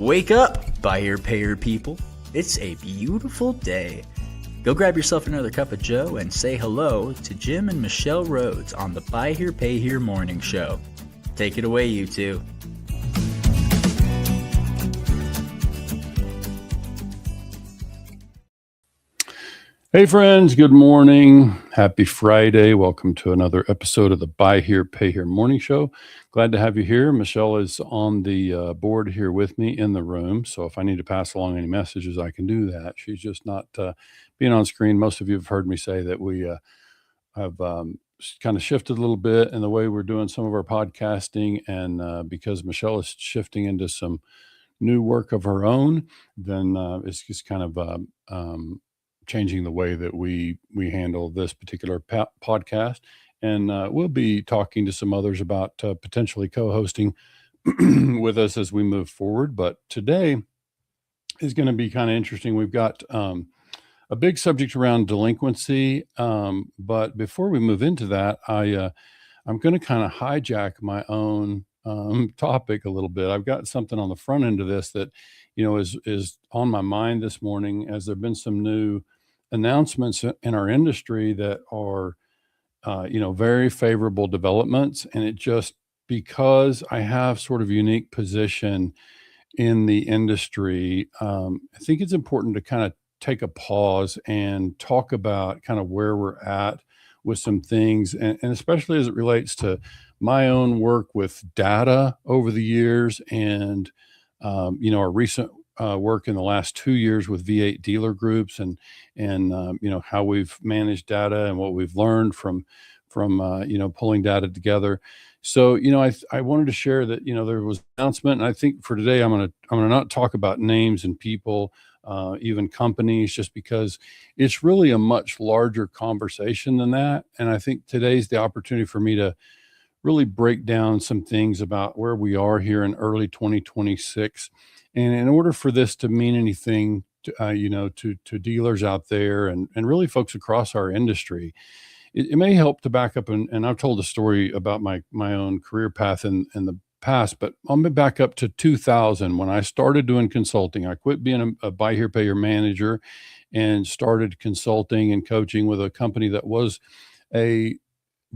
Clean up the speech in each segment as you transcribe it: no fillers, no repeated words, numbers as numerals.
Wake up, buyer payer people. It's a beautiful day. Go grab yourself another cup of joe and say hello to Jim and Michelle Rhodes on the Buy Here Pay Here morning show. Take it away, you two. Hey friends, good morning. Happy Friday. Welcome to another episode of the Buy Here Pay Here morning show. Glad to have you here. Michelle is on the board here with me in the room. So if I need to pass along any messages, I can do that. She's just not being on screen. Most of you have heard me say that we have kind of shifted a little bit in the way we're doing some of our podcasting. And because Michelle is shifting into some new work of her own, then it's just kind of changing the way that we handle this particular podcast. And we'll be talking to some others about potentially co-hosting with us as we move forward. But today is going to be kind of interesting. We've got a big subject around delinquency. But before we move into that, I'm going to kind of hijack my own topic a little bit. I've got something on the front end of this that, is on my mind this morning, as there've been some new announcements in our industry that are, very favorable developments. And it just, because I have sort of unique position in the industry, I think it's important to kind of take a pause and talk about kind of where we're at with some things, and especially as it relates to my own work with data over the years, and our recent work in the last 2 years with V8 dealer groups, and how we've managed data and what we've learned from pulling data together. So I wanted to share that there was an announcement, and I think for today I'm gonna not talk about names and people, even companies, just because it's really a much larger conversation than that. And I think today's the opportunity for me to really break down some things about where we are here in early 2026. And in order for this to mean anything to dealers out there, and really folks across our industry, it may help to back up. And I've told a story about my own career path in the past, but I'm going to back up to 2000 when I started doing consulting. I quit being a buy here, pay here manager and started consulting and coaching with a company that was a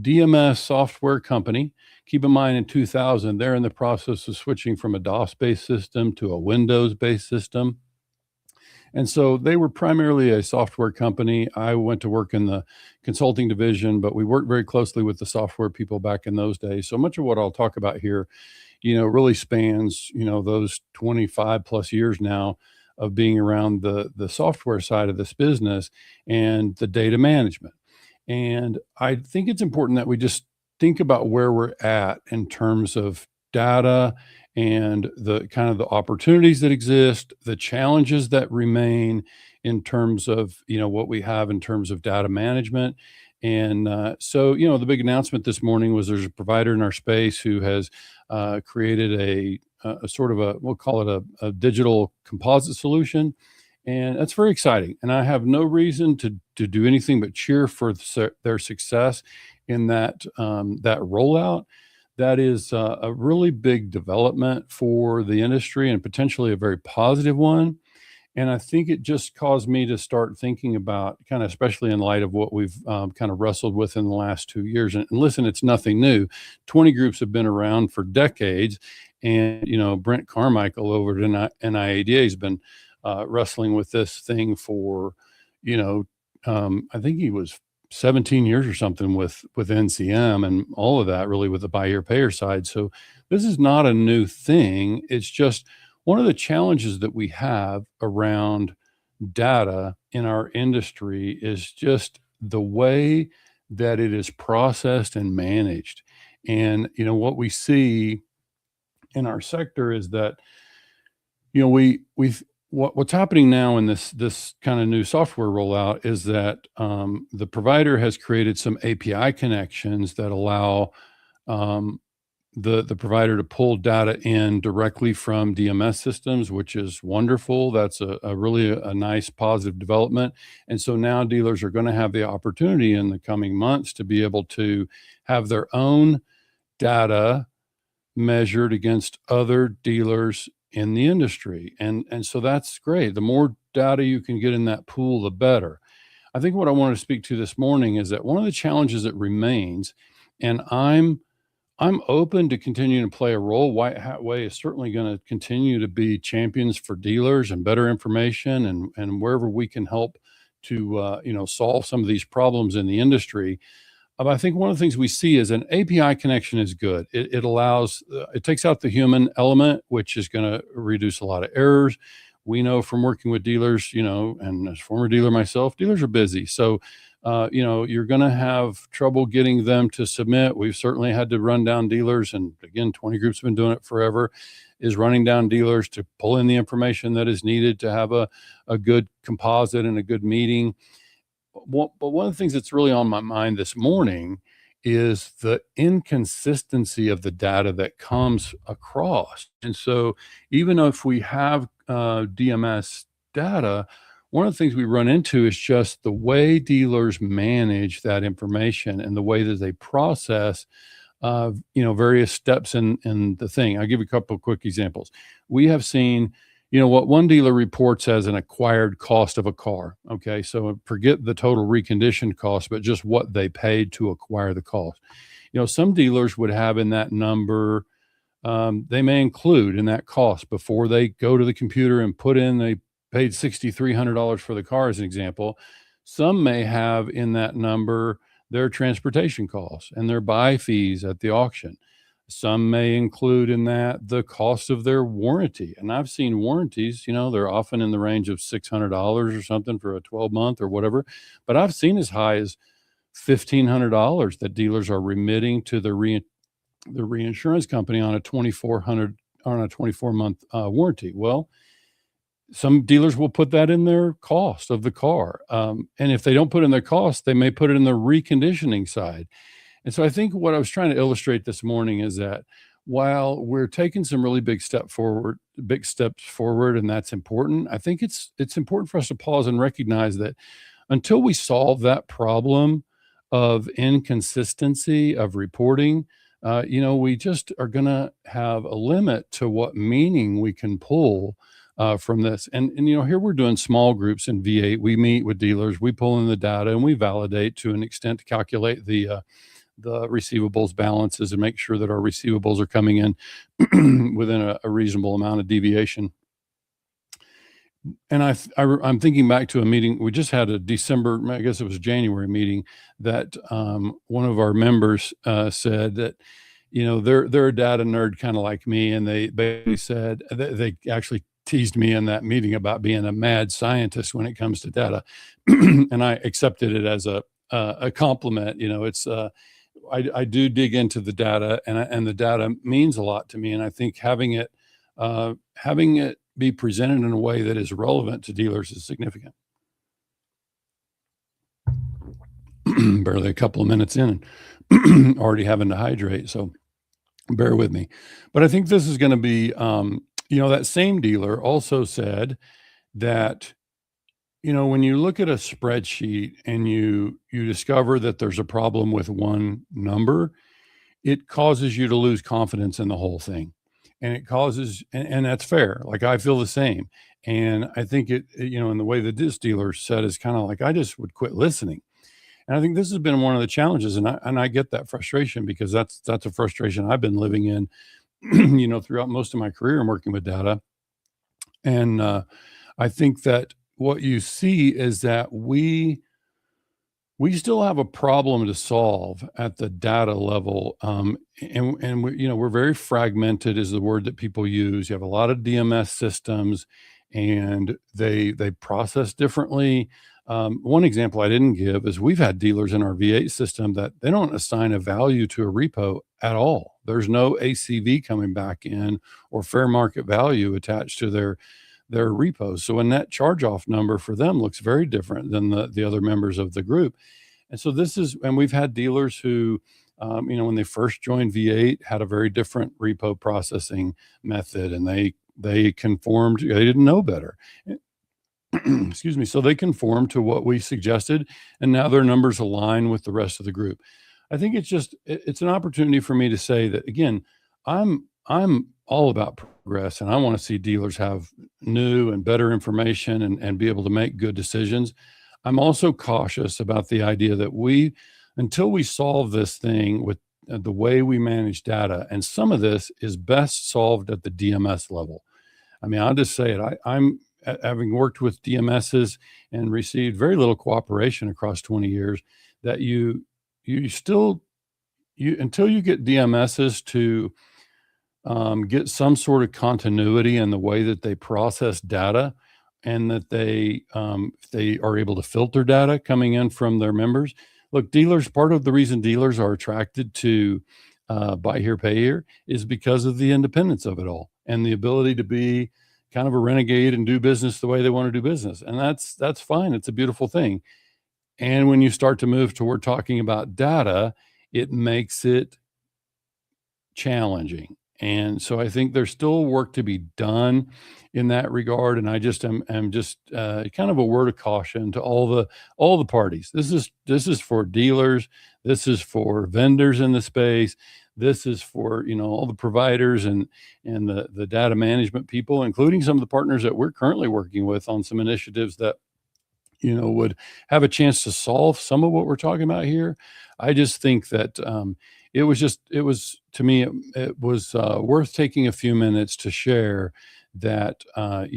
DMS software company. Keep in mind, in 2000, they're in the process of switching from a DOS-based system to a Windows-based system. And so they were primarily a software company. I went to work in the consulting division, but we worked very closely with the software people back in those days. So much of what I'll talk about here, really spans, those 25 plus years now of being around the software side of this business and the data management. And I think it's important that we just think about where we're at in terms of data and the kind of the opportunities that exist, the challenges that remain in terms of, what we have in terms of data management. And so, the big announcement this morning was there's a provider in our space who has created a sort of we'll call it a digital composite solution. And that's very exciting. And I have no reason to do anything but cheer for their success in that rollout. That is a really big development for the industry, and potentially a very positive one. And I think it just caused me to start thinking about, kind of, especially in light of what we've kind of wrestled with in the last 2 years. And listen, it's nothing new. 20 groups have been around for decades. And, Brent Carmichael over at NIADA has been wrestling with this thing for, I think he was 17 years or something with NCM and all of that, really, with the buy here, pay here side. So this is not a new thing. It's just one of the challenges that we have around data in our industry is just the way that it is processed and managed. And, what we see in our sector is that, what's happening now in this kind of new software rollout is that the provider has created some API connections that allow the provider to pull data in directly from DMS systems, which is wonderful. That's a really a nice positive development. And so now dealers are going to have the opportunity in the coming months to be able to have their own data measured against other dealers' in the industry. And so that's great. The more data you can get in that pool, the better. I think what I want to speak to this morning is that one of the challenges that remains, and I'm open to continuing to play a role. White Hat Way is certainly going to continue to be champions for dealers and better information, and wherever we can help to solve some of these problems in the industry. I think one of the things we see is an API connection is good. It allows, it takes out the human element, which is going to reduce a lot of errors. We know from working with dealers, and as a former dealer myself, dealers are busy. So, you're going to have trouble getting them to submit. We've certainly had to run down dealers. And again, 20 Group's been doing it forever, is running down dealers to pull in the information that is needed to have a good composite and a good meeting. But one of the things that's really on my mind this morning is the inconsistency of the data that comes across. And so even if we have DMS data, one of the things we run into is just the way dealers manage that information and the way that they process various steps in the thing. I'll give you a couple of quick examples. We have seen what one dealer reports as an acquired cost of a car. Okay, so forget the total reconditioned cost, but just what they paid to acquire the cost. Some dealers would have in that number, they may include in that cost before they go to the computer and put in, they paid $6,300 for the car as an example. Some may have in that number their transportation costs and their buy fees at the auction. Some may include in that the cost of their warranty. And I've seen warranties, they're often in the range of $600 or something for a 12-month or whatever. But I've seen as high as $1,500 that dealers are remitting to the reinsurance company on a 24-month warranty. Well, some dealers will put that in their cost of the car. And if they don't put in their cost, they may put it in the reconditioning side. And so I think what I was trying to illustrate this morning is that while we're taking some really big steps forward, and that's important, I think it's important for us to pause and recognize that until we solve that problem of inconsistency of reporting, we just are going to have a limit to what meaning we can pull from this. And here we're doing small groups in V8. We meet with dealers, we pull in the data, and we validate to an extent to calculate the receivables balances and make sure that our receivables are coming in within a reasonable amount of deviation. And I'm thinking back to a meeting we just had, a December, I guess it was January meeting, that one of our members said that they're a data nerd kind of like me, and they basically said they actually teased me in that meeting about being a mad scientist when it comes to data, and I accepted it as a compliment. It's I do dig into the data, and the data means a lot to me, and I think having it be presented in a way that is relevant to dealers is significant. Barely a couple of minutes in, and already having to hydrate, so bear with me. But I think this is going to be, that same dealer also said that, when you look at a spreadsheet and you discover that there's a problem with one number, it causes you to lose confidence in the whole thing. And it causes, and that's fair. Like, I feel the same. And I think in the way that this dealer said, is kind of like, I just would quit listening. And I think this has been one of the challenges. And I get that frustration, because that's a frustration I've been living in, throughout most of my career and working with data. And I think that what you see is that we still have a problem to solve at the data level. And we're very fragmented is the word that people use. You have a lot of DMS systems, and they process differently. One example I didn't give is we've had dealers in our V8 system that they don't assign a value to a repo at all. There's no ACV coming back in or fair market value attached to their repos. So a net charge-off number for them looks very different than the other members of the group. And so and we've had dealers who, when they first joined V8, had a very different repo processing method, and they conformed, they didn't know better. Excuse me. So they conformed to what we suggested, and now their numbers align with the rest of the group. I think it's an opportunity for me to say that, again, I'm all about progress, and I want to see dealers have new and better information and be able to make good decisions. I'm also cautious about the idea that until we solve this thing with the way we manage data, and some of this is best solved at the DMS level. I mean, I'll just say it. I'm having worked with DMSs and received very little cooperation across 20 years, that you still, until you get DMSs to get some sort of continuity in the way that they process data, and that they are able to filter data coming in from their members. Look, dealers, part of the reason dealers are attracted to buy here, pay here is because of the independence of it all and the ability to be kind of a renegade and do business the way they want to do business. And that's fine. It's a beautiful thing. And when you start to move toward talking about data, it makes it challenging. And so I think there's still work to be done in that regard. And I just am just kind of a word of caution to all the parties. This is for dealers. This is for vendors in the space. This is for, all the providers and the data management people, including some of the partners that we're currently working with on some initiatives that would have a chance to solve some of what we're talking about here. I just think that it was to me, it was worth taking a few minutes to share that,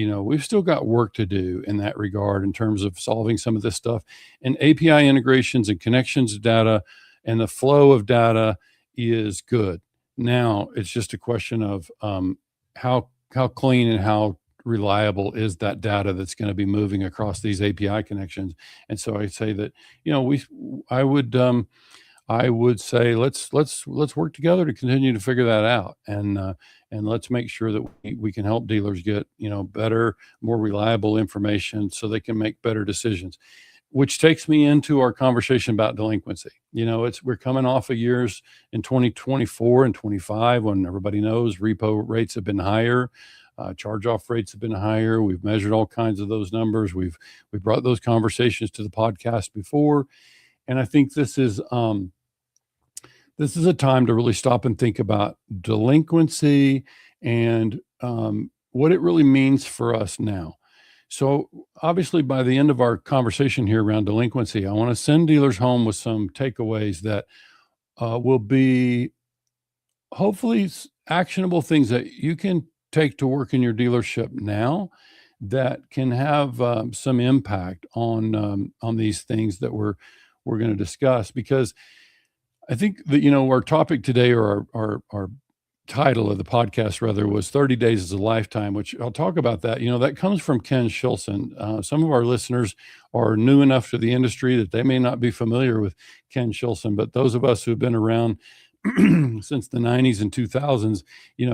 we've still got work to do in that regard in terms of solving some of this stuff, and API integrations and connections of data and the flow of data is good. Now it's just a question of how clean and how reliable is that data that's going to be moving across these API connections. And so I say that, I would say let's work together to continue to figure that out, and let's make sure that we can help dealers get better, more reliable information so they can make better decisions. Which takes me into our conversation about delinquency. We're coming off of years in 2024 and 25 when everybody knows repo rates have been higher. Charge-off rates have been higher. We've measured all kinds of those numbers. We've brought those conversations to the podcast before, and I think this is a time to really stop and think about delinquency and what it really means for us now. So obviously, by the end of our conversation here around delinquency, I want to send dealers home with some takeaways that will be hopefully actionable things that you can take to work in your dealership now that can have some impact on these things that we're going to discuss. Because I think that our topic today, or our title of the podcast rather, was 30 Days is a Lifetime, which I'll talk about that. That comes from Ken Shilson. Some of our listeners are new enough to the industry that they may not be familiar with Ken Shilson, but those of us who've been around since the 90s and 2000s,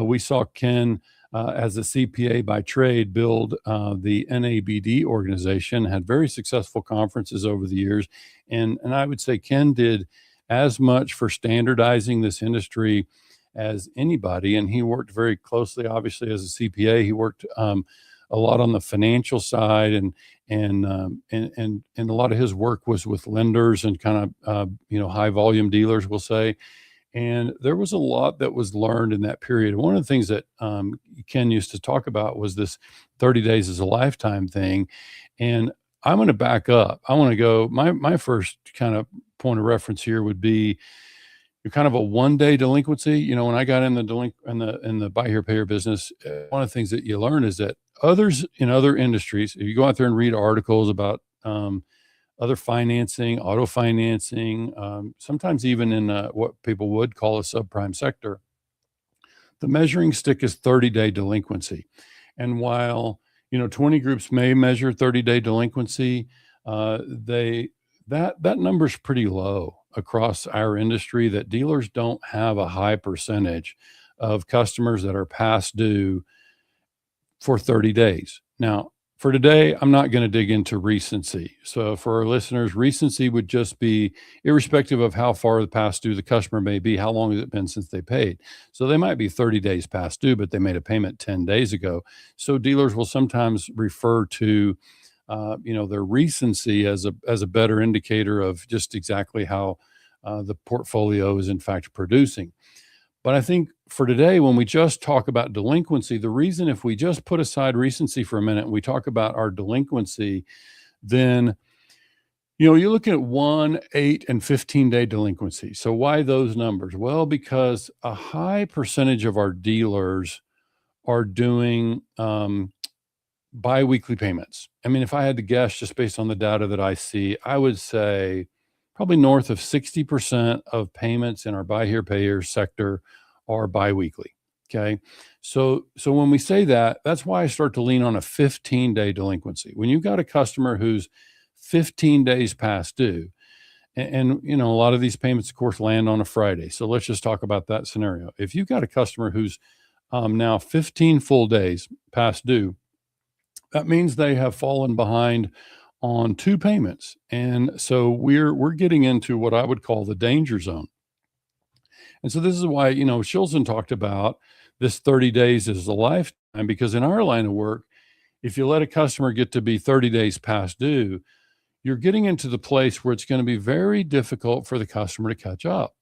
we saw Ken as a CPA by trade build the NABD organization, had very successful conferences over the years. And I would say Ken did as much for standardizing this industry as anybody. And he worked very closely, obviously, as a CPA. He worked a lot on the financial side, and a lot of his work was with lenders and kind of high volume dealers, we'll say. And there was a lot that was learned in that period. One of the things that Ken used to talk about was this 30 days is a lifetime thing. And I'm going to back up. I want to go, my first kind of point of reference here would be kind of a one-day delinquency. When I got in the buy here, pay here business, one of the things that you learn is that others in other industries, if you go out there and read articles about other financing, auto financing, sometimes even in what people would call a subprime sector, the measuring stick is 30-day delinquency. And while 20 groups may measure 30-day delinquency, that number's pretty low across our industry. That dealers don't have a high percentage of customers that are past due for 30 days. Now, for today, I'm not going to dig into recency. So for our listeners, recency would just be irrespective of how far the past due the customer may be, how long has it been since they paid. So they might be 30 days past due, but they made a payment 10 days ago. So dealers will sometimes refer to their recency as a better indicator of just exactly how the portfolio is in fact producing. But I think for today, when we just talk about delinquency, the reason, if we just put aside recency for a minute and we talk about our delinquency, then you look at 1, 8, and 15-day delinquency. So why those numbers? Well, because a high percentage of our dealers are doing biweekly payments. I mean, if I had to guess, just based on the data that I see, I would say probably north of 60% of payments in our buy here, pay here sector are biweekly. Okay. So when we say that, that's why I start to lean on a 15-day delinquency. When you've got a customer who's 15 days past due, and a lot of these payments, of course, land on a Friday. So let's just talk about that scenario. If you've got a customer who's now 15 full days past due, that means they have fallen behind on 2 payments. And so we're getting into what I would call the danger zone. And so this is why, Shilson talked about this 30 days is a lifetime, because in our line of work, if you let a customer get to be 30 days past due, you're getting into the place where it's going to be very difficult for the customer to catch up.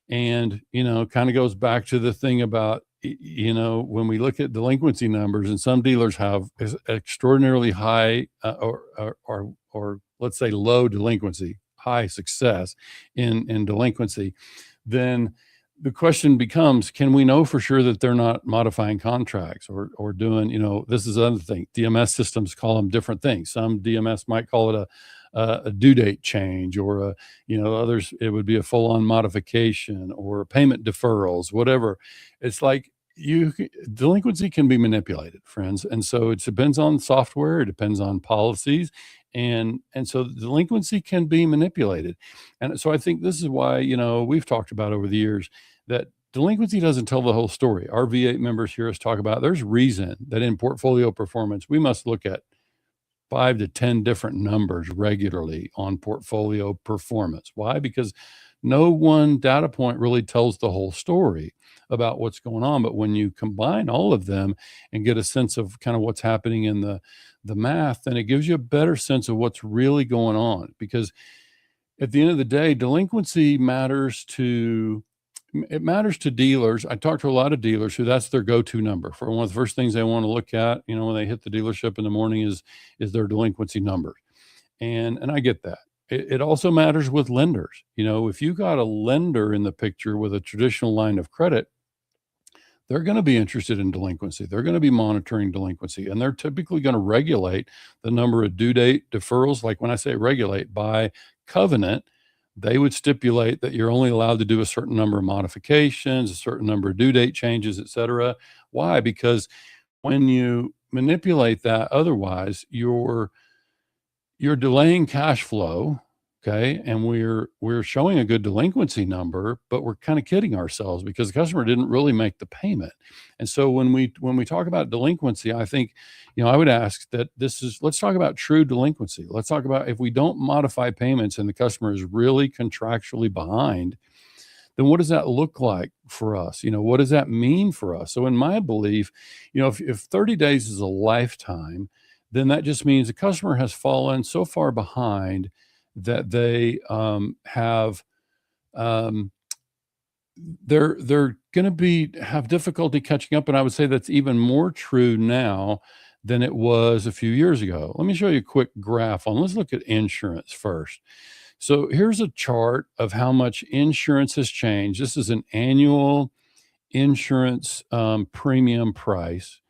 And, kind of goes back to the thing about, when we look at delinquency numbers, and some dealers have extraordinarily high or let's say low delinquency, high success in delinquency, then the question becomes, can we know for sure that they're not modifying contracts or doing, this is another thing. DMS systems call them different things. Some DMS might call it a due date change, or others, it would be a full-on modification or payment deferrals, whatever. It's like delinquency can be manipulated, friends. And so it depends on software, it depends on policies. And so delinquency can be manipulated. And so I think this is why, we've talked about over the years that delinquency doesn't tell the whole story. Our V8 members hear us talk about, there's reason that in portfolio performance, we must look at 5 to 10 different numbers regularly on portfolio performance. Why? Because no one data point really tells the whole story about what's going on. But when you combine all of them and get a sense of kind of what's happening in the math, then it gives you a better sense of what's really going on. Because at the end of the day, delinquency matters to dealers. I talk to a lot of dealers who that's their go-to number for one of the first things they want to look at, when they hit the dealership in the morning is their delinquency number. And I get that. It also matters with lenders. If you got a lender in the picture with a traditional line of credit, they're going to be interested in delinquency. They're going to be monitoring delinquency, and they're typically going to regulate the number of due date deferrals. Like when I say regulate, by covenant, they would stipulate that you're only allowed to do a certain number of modifications, a certain number of due date changes, et cetera. Why? Because when you manipulate that, otherwise you're delaying cash flow. Okay. And we're showing a good delinquency number, but we're kind of kidding ourselves because the customer didn't really make the payment. And so when we talk about delinquency, I think, I would ask that let's talk about true delinquency. Let's talk about if we don't modify payments and the customer is really contractually behind, then what does that look like for us? What does that mean for us? So in my belief, if 30 days is a lifetime, then that just means the customer has fallen so far behind that they they're going to have difficulty catching up. And I would say that's even more true now than it was a few years ago. Let me show you a quick graph let's look at insurance first. So here's a chart of how much insurance has changed. This is an annual insurance premium price.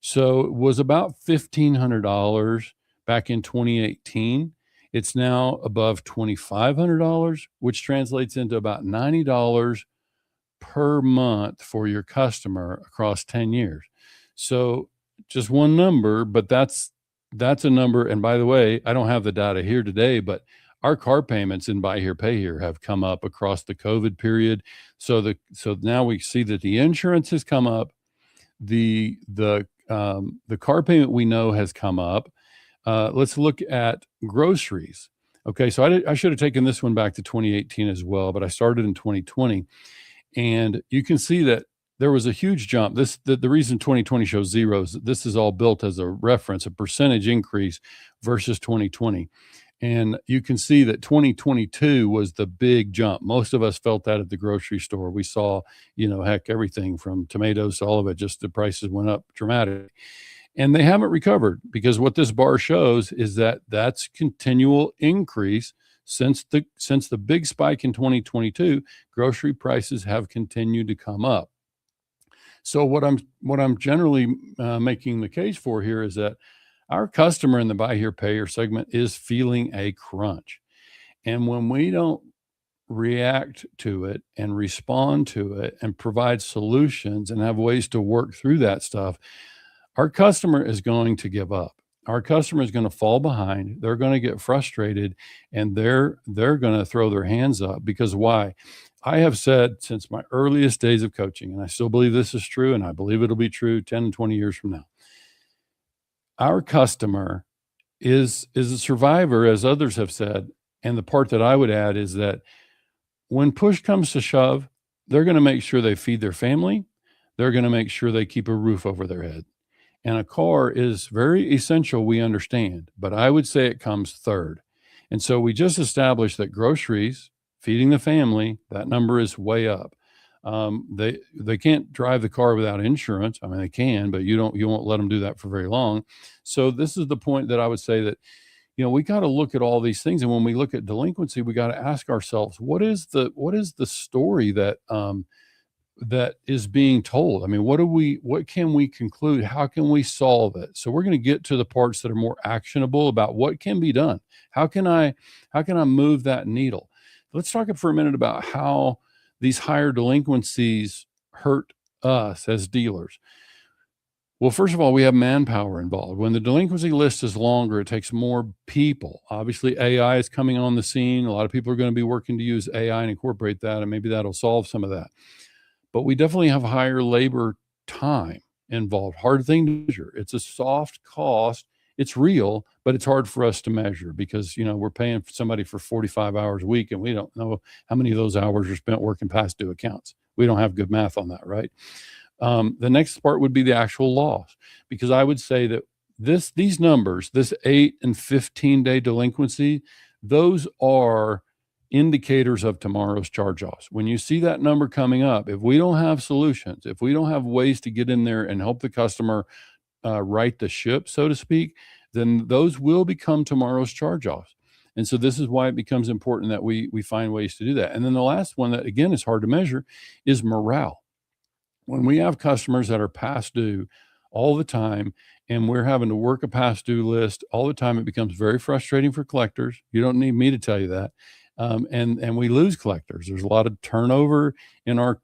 So it was about $1,500 back in 2018. It's now above $2,500, which translates into about $90 per month for your customer across 10 years. So just one number, but that's a number. And by the way, I don't have the data here today, but our car payments in Buy Here, Pay Here have come up across the COVID period. So now we see that the insurance has come up. The car payment we know has come up. Let's look at groceries. Okay, so I should have taken this one back to 2018 as well, but I started in 2020. And you can see that there was a huge jump. The reason 2020 shows zeros, this is all built as a reference, a percentage increase versus 2020. And you can see that 2022 was the big jump. Most of us felt that at the grocery store. We saw, heck, everything from tomatoes to all of it, just the prices went up dramatically. And they haven't recovered, because what this bar shows is that that's continual increase since the big spike in 2022. Grocery prices have continued to come up. So what I'm generally making the case for here is that our customer in the buy here, pay here segment is feeling a crunch. And when we don't react to it and respond to it and provide solutions and have ways to work through that stuff, our customer is going to give up. Our customer is going to fall behind. They're going to get frustrated, and they're going to throw their hands up. Because why? I have said since my earliest days of coaching, and I still believe this is true, and I believe it'll be true 10 and 20 years from now. Our customer is a survivor, as others have said. And the part that I would add is that when push comes to shove, they're going to make sure they feed their family. They're going to make sure they keep a roof over their head. And a car is very essential, we understand, but I would say it comes third. And so we just established that groceries, feeding the family, that number is way up. They can't drive the car without insurance. I mean, they can, but you won't let them do that for very long. So this is the point that I would say that, we got to look at all these things. And when we look at delinquency, we got to ask ourselves, what is the story that is being told? I mean, what can we conclude? How can we solve it? So we're going to get to the parts that are more actionable about what can be done. How can I move that needle? Let's talk for a minute about how these higher delinquencies hurt us as dealers. Well, first of all, we have manpower involved. When the delinquency list is longer, it takes more people. Obviously, AI is coming on the scene. A lot of people are going to be working to use AI and incorporate that, and maybe that'll solve some of that. But we definitely have higher labor time involved. Hard thing to measure. It's a soft cost. It's real, but it's hard for us to measure because, we're paying somebody for 45 hours a week, and we don't know how many of those hours are spent working past due accounts. We don't have good math on that, right? The next part would be the actual loss, because I would say that these numbers, this 8 and 15-day delinquency, those are indicators of tomorrow's charge-offs. When you see that number coming up, if we don't have solutions, if we don't have ways to get in there and help the customer right the ship, so to speak, then those will become tomorrow's charge-offs. And so this is why it becomes important that we find ways to do that. And then the last one that, again, is hard to measure is morale. When we have customers that are past due all the time, and we're having to work a past due list all the time, it becomes very frustrating for collectors. You don't need me to tell you that. And we lose collectors. There's a lot of turnover in our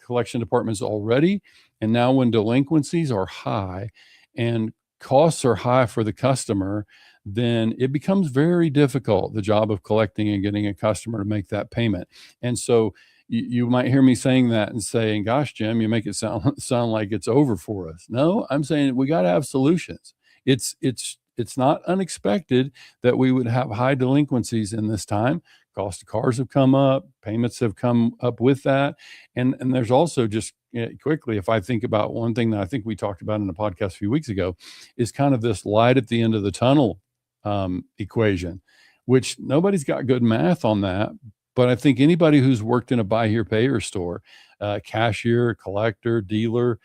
collection departments already. And now when delinquencies are high and costs are high for the customer, then it becomes very difficult, the job of collecting and getting a customer to make that payment. And so you might hear me saying that and saying, gosh, Jim, you make it sound like it's over for us. No, I'm saying we got to have solutions. It's not unexpected that we would have high delinquencies in this time. Cost of cars have come up, payments have come up with that. And there's also just quickly, if I think about one thing that I think we talked about in the podcast a few weeks ago, is kind of this light at the end of the tunnel equation, which nobody's got good math on that. But I think anybody who's worked in a buy here, pay here store, cashier, collector, dealer,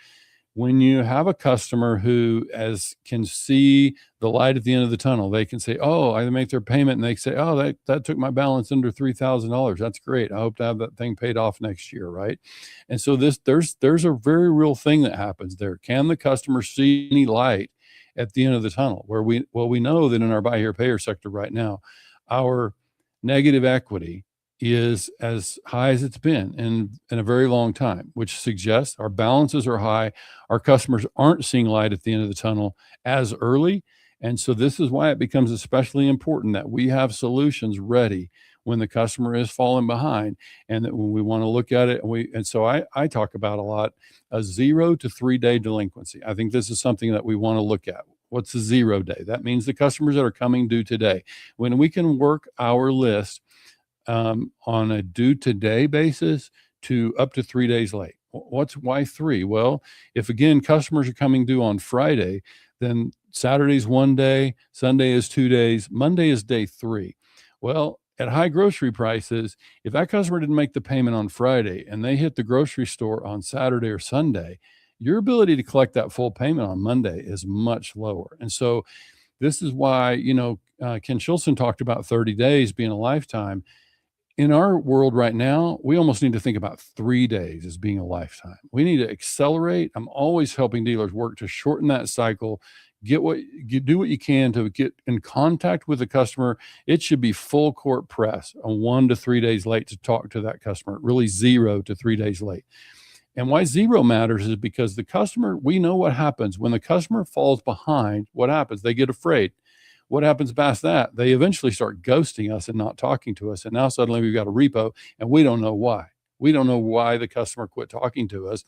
when you have a customer who can see the light at the end of the tunnel, they can say, oh, I make their payment, and they say, oh, that took my balance under $3,000. That's great. I hope to have that thing paid off next year, right? And so there's a very real thing that happens there. Can the customer see any light at the end of the tunnel? We know that in our buy here, pay here sector right now, our negative equity is as high as it's been in a very long time, which suggests our balances are high. Our customers aren't seeing light at the end of the tunnel as early. And so this is why it becomes especially important that we have solutions ready when the customer is falling behind, and that when we want to look at it, and so I talk about a lot, a 0 to 3 day delinquency. I think this is something that we want to look at. What's the 0 day? That means the customers that are coming due today. When we can work our list on a due today basis to up to 3 days late. Why 3? Well, if again, customers are coming due on Friday, then Saturday's 1 day, Sunday is 2 days, Monday is day 3. Well, at high grocery prices, if that customer didn't make the payment on Friday and they hit the grocery store on Saturday or Sunday, your ability to collect that full payment on Monday is much lower. And so this is why, Ken Shilson talked about 30 days being a lifetime. In our world right now, we almost need to think about 3 days as being a lifetime. We need to accelerate. I'm always helping dealers work to shorten that cycle. Do what you can to get in contact with the customer. It should be full court press on 1 to 3 days late to talk to that customer, really 0 to 3 days late. And why 0 matters is because the customer, we know what happens when the customer falls behind. What happens? They get afraid. What happens past that? They eventually start ghosting us and not talking to us. And now suddenly we've got a repo and we don't know why. We don't know why the customer quit talking to us.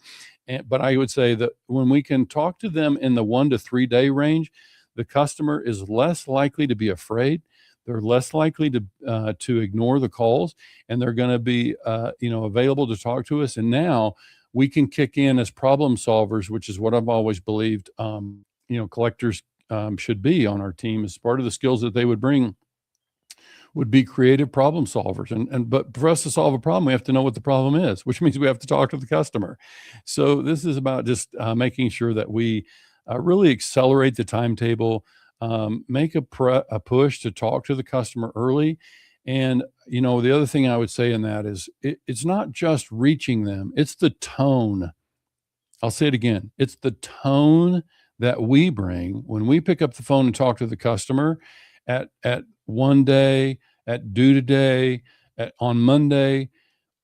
But I would say that when we can talk to them in the 1 to 3 day range, the customer is less likely to be afraid. They're less likely to ignore the calls, and they're going to be available to talk to us. And now we can kick in as problem solvers, which is what I've always believed. Collectors should be on our team as part of the skills that they would bring would be creative problem solvers. But for us to solve a problem, we have to know what the problem is, which means we have to talk to the customer. So this is about just making sure that we really accelerate the timetable, make a push to talk to the customer early. And, the other thing I would say in that is it's not just reaching them, it's the tone. I'll say it again. It's the tone that we bring when we pick up the phone and talk to the customer at 1 day, at due today, on Monday.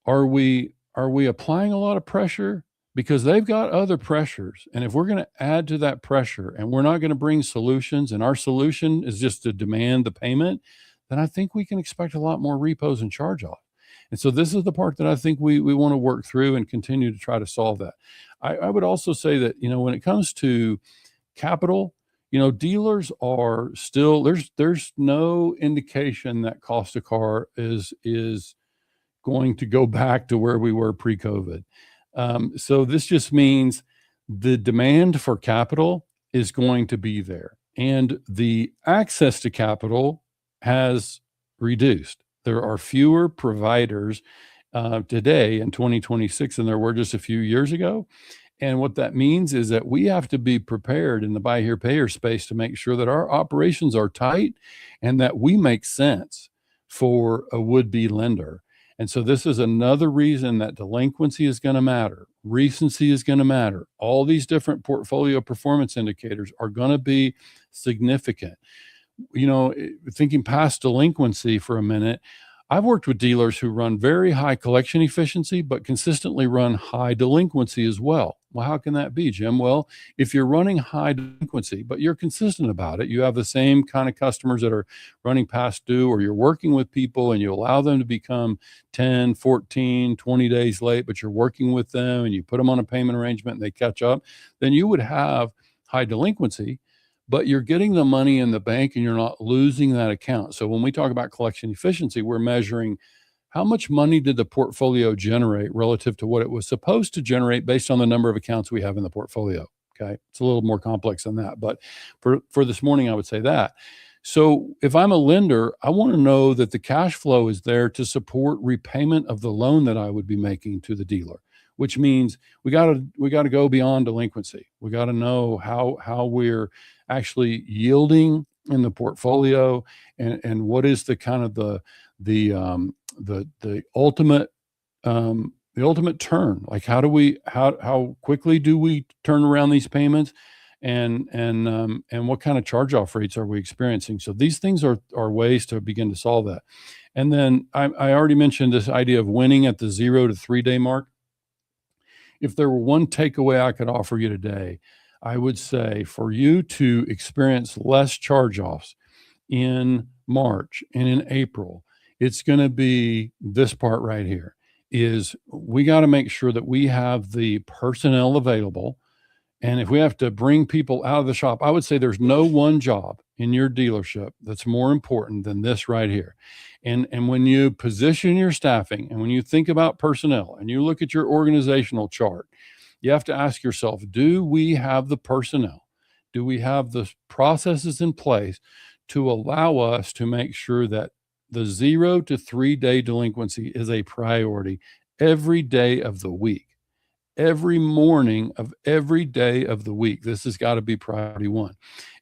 Are we applying a lot of pressure? Because they've got other pressures. And if we're going to add to that pressure and we're not going to bring solutions, and our solution is just to demand the payment, then I think we can expect a lot more repos and charge off. And so this is the part that I think we want to work through and continue to try to solve that. I would also say that, when it comes to capital, dealers are still, there's no indication that cost of car is going to go back to where we were pre-COVID. So this just means the demand for capital is going to be there, and the access to capital has reduced. There are fewer providers today in 2026 than there were just a few years ago. And what that means is that we have to be prepared in the buy here, pay here space to make sure that our operations are tight and that we make sense for a would-be lender. And so this is another reason that delinquency is going to matter. Recency is going to matter. All these different portfolio performance indicators are going to be significant. Thinking past delinquency for a minute, I've worked with dealers who run very high collection efficiency, but consistently run high delinquency as well. Well, how can that be, Jim? Well, if you're running high delinquency, but you're consistent about it, you have the same kind of customers that are running past due, or you're working with people and you allow them to become 10, 14, 20 days late, but you're working with them and you put them on a payment arrangement and they catch up, then you would have high delinquency, but you're getting the money in the bank and you're not losing that account. So when we talk about collection efficiency, we're measuring how much money did the portfolio generate relative to what it was supposed to generate based on the number of accounts we have in the portfolio. Okay. It's a little more complex than that, but for this morning, I would say that. So if I'm a lender, I want to know that the cash flow is there to support repayment of the loan that I would be making to the dealer, which means we got to go beyond delinquency. We got to know how we're actually yielding in the portfolio, and what is the kind of the ultimate turn. Like how quickly do we turn around these payments, and what kind of charge off rates are we experiencing? So these things are ways to begin to solve that. And then I already mentioned this idea of winning at the 0 to 3 day mark. If there were one takeaway I could offer you today, I would say for you to experience less charge-offs in March and in April, it's going to be this part right here. Is we got to make sure that we have the personnel available. And if we have to bring people out of the shop, I would say there's no one job in your dealership that's more important than this right here. And when you position your staffing and when you think about personnel and you look at your organizational chart, you have to ask yourself, do we have the personnel do we have the processes in place to allow us to make sure that the 0 to 3 day delinquency is a priority every day of the week, every morning of every day of the week? This has got to be priority one.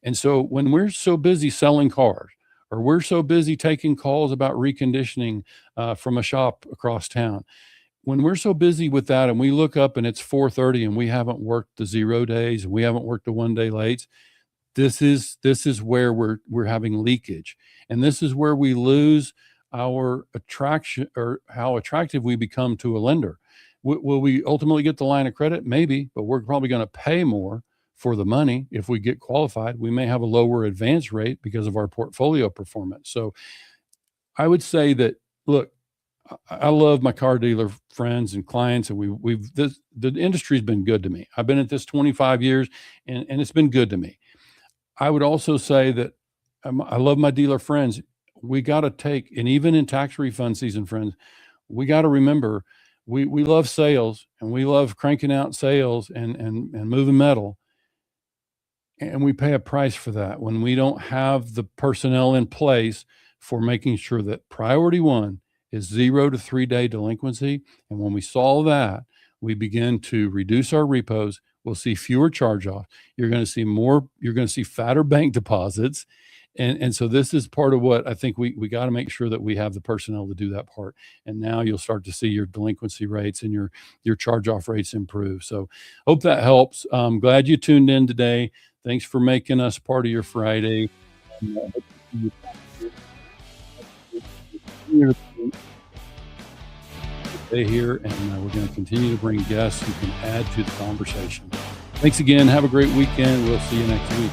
And so when we're so busy selling cars, or we're so busy taking calls about reconditioning from a shop across town, when we're so busy with that and we look up and it's 4:30 and we haven't worked the 0 days and we haven't worked the 1 day late, this is where we're having leakage, and this is where we lose our attraction, or how attractive we become to a lender. Will we ultimately get the line of credit? Maybe, but we're probably going to pay more for the money if we get qualified. We may have a lower advance rate because of our portfolio performance. So I would say that, look, I love my car dealer friends and clients, and the industry's been good to me. I've been at this 25 years, and it's been good to me. I would also say that I love my dealer friends. We got to take, and even in tax refund season, friends, we got to remember we love sales, and we love cranking out sales and moving metal. And we pay a price for that when we don't have the personnel in place for making sure that priority one is 0 to 3 day delinquency. And when we solve that, we begin to reduce our repos. We'll see fewer charge-offs. You're going to see more, you're going to see fatter bank deposits. And so this is part of what I think we got to make sure that we have the personnel to do that part. And now you'll start to see your delinquency rates and your charge-off rates improve. So hope that helps. Glad you tuned in today. Thanks for making us part of your Friday. Stay here, and we're going to continue to bring guests who can add to the conversation. Thanks again. Have a great weekend. We'll see you next week.